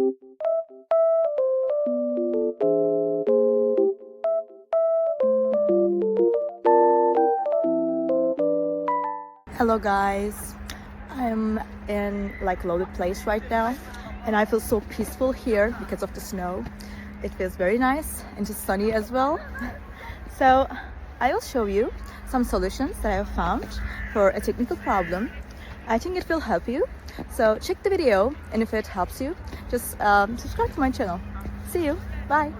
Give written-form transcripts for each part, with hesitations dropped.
Hello guys, I'm in like loaded place right now and I feel so peaceful here because of the snow. It feels very nice and just sunny as well. So I will show you some solutions that I have found for a technical problem. I think it will help you. So check the video, and if it helps you, just subscribe to my channel. See you, bye.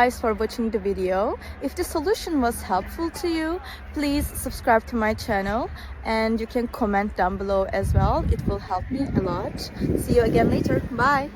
guys for watching the video. If the solution was helpful to you, please subscribe to my channel and you can comment down below as well. It will help me a lot. See you again later. Bye.